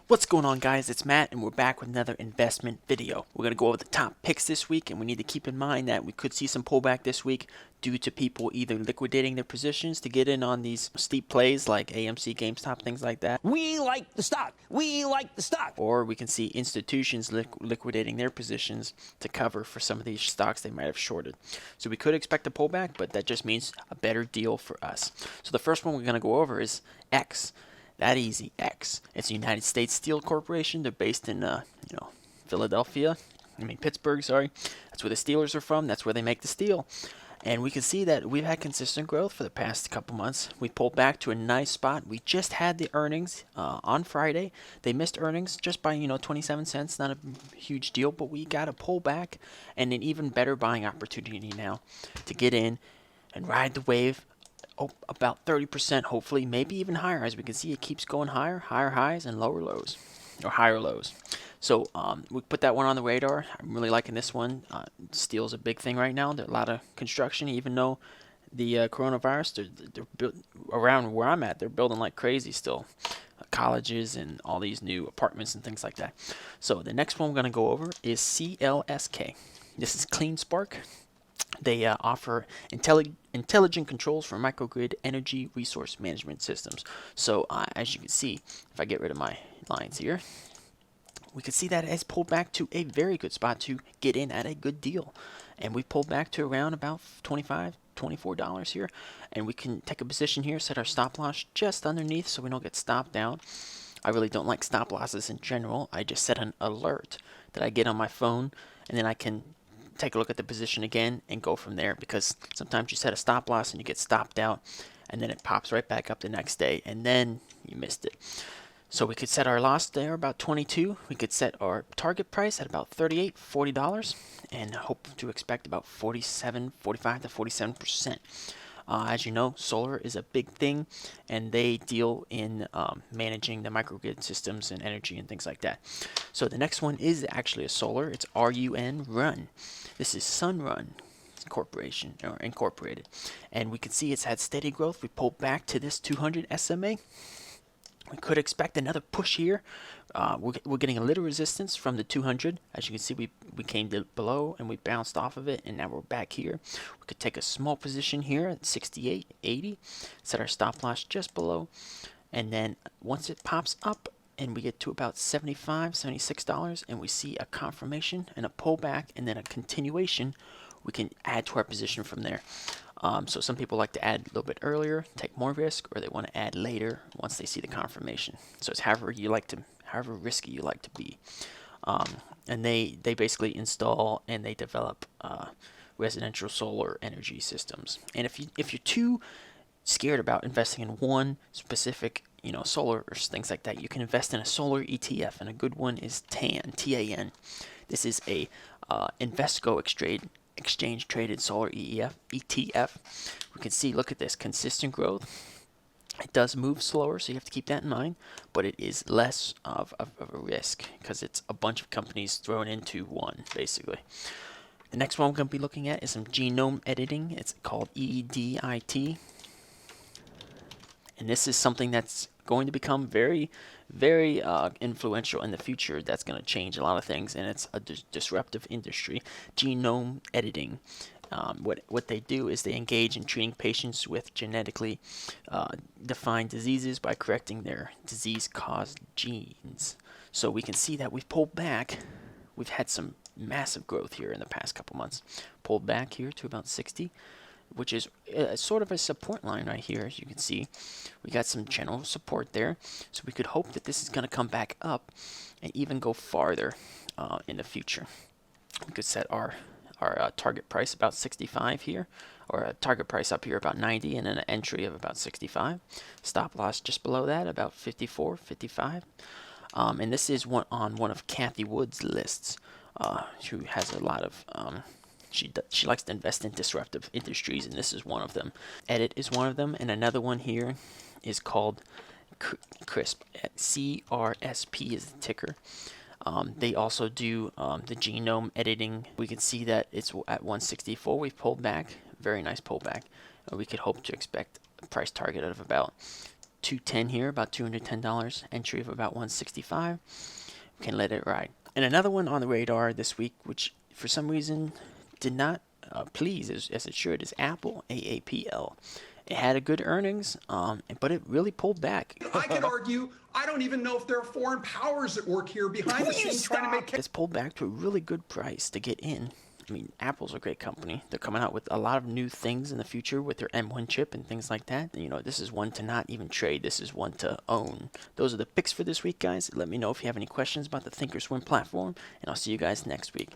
What's going on, guys? It's Matt and we're back with another investment video. We're going to go over the top picks this week, and we need to keep in mind that we could see some pullback this week due to people either liquidating their positions to get in on these steep plays like AMC, GameStop, things like that. We like the stock. We like the stock. Or we can see institutions liquidating their positions to cover for some of these stocks they might have shorted. So we could expect a pullback, but that just means a better deal for us. So the first one we're going to go over is X. That easy, X. It's a United States Steel Corporation. They're based in, Pittsburgh, sorry. That's where the Steelers are from. That's where they make the steel. And we can see that we've had consistent growth for the past couple months. We pulled back to a nice spot. We just had the earnings on Friday. They missed earnings just by 27 cents. Not a huge deal, but we got a pullback and an even better buying opportunity now to get in and ride the wave. About 30%, hopefully, maybe even higher. As we can see, it keeps going higher highs and lower lows, or higher lows. So we put that one on the radar. I'm really liking this one. Steel's a big thing right now. There's a lot of construction, even though the coronavirus, they're around where I'm at, they're building like crazy still. Colleges and all these new apartments and things like that. So the next one we're going to go over is CLSK. This is Clean Spark. They offer intelligent controls for microgrid energy resource management systems. So as you can see, if I get rid of my lines here, we can see that it has pulled back to a very good spot to get in at a good deal. And we pulled back to around about $25, $24 here. And we can take a position here, set our stop loss just underneath so we don't get stopped out. I really don't like stop losses in general. I just set an alert that I get on my phone, and then I can take a look at the position again and go from there, because sometimes you set a stop loss and you get stopped out and then it pops right back up the next day and then you missed it. So we could set our loss there about 22. We could set our target price at about $38, $40 and hope to expect about 45 to 47%. As you know, solar is a big thing, and they deal in managing the microgrid systems and energy and things like that. So the next one is actually a solar. It's RUNE. This is Sunrun Corporation, or Incorporated. And we can see it's had steady growth. We pulled back to this 200 SMA. We could expect another push here. We're getting a little resistance from the 200. As you can see, we came below and we bounced off of it, and now we're back here. We could take a small position here at 68.80, set our stop loss just below, and then once it pops up and we get to about $75, $76, and we see a confirmation and a pullback and then a continuation, we can add to our position from there. So some people like to add a little bit earlier, take more risk, or they want to add later once they see the confirmation. So it's however risky you like to be. And they basically install and they develop residential solar energy systems. And if you're too scared about investing in one specific, solar or things like that, you can invest in a solar ETF, and a good one is TAN, T-A-N. This is a Invesco exchange traded solar ETF. We can see, look at this, consistent growth. It does move slower, so you have to keep that in mind, but it is less of a risk because it's a bunch of companies thrown into one, basically. The next one we're going to be looking at is some genome editing. It's called EDIT. And this is something that's going to become very, very influential in the future. That's going to change a lot of things, and it's a disruptive industry. Genome editing. What they do is they engage in treating patients with genetically defined diseases by correcting their disease-caused genes. So we can see that we've pulled back. We've had some massive growth here in the past couple months. Pulled back here to about 60. Which is sort of a support line right here. As you can see, we got some general support there, so we could hope that this is going to come back up and even go farther in the future. We could set our target price about 65 here, or a target price up here about 90, and then an entry of about 65. Stop loss just below that, about 54, 55. And this is on one of Kathy Wood's lists, who has a lot of She likes to invest in disruptive industries, and this is one of them. Edit is one of them, and another one here is called CRSP. CRSP is the ticker. They also do the genome editing. We can see that it's at 164. We've pulled back. Very nice pullback. We could hope to expect a price target of about 210 here, about $210. Entry of about 165. We can let it ride. And another one on the radar this week, which for some reason did not please as it should, is Apple, AAPL. It had a good earnings, but it really pulled back. I could argue I don't even know if there are foreign powers at work here behind the scenes trying to make. It's pulled back to a really good price to get in. I mean, Apple's a great company. They're coming out with a lot of new things in the future with their M1 chip and things like that. You know, this is one to not even trade. This is one to own. Those are the picks for this week, guys. Let me know if you have any questions about the Thinkorswim platform, and I'll see you guys next week.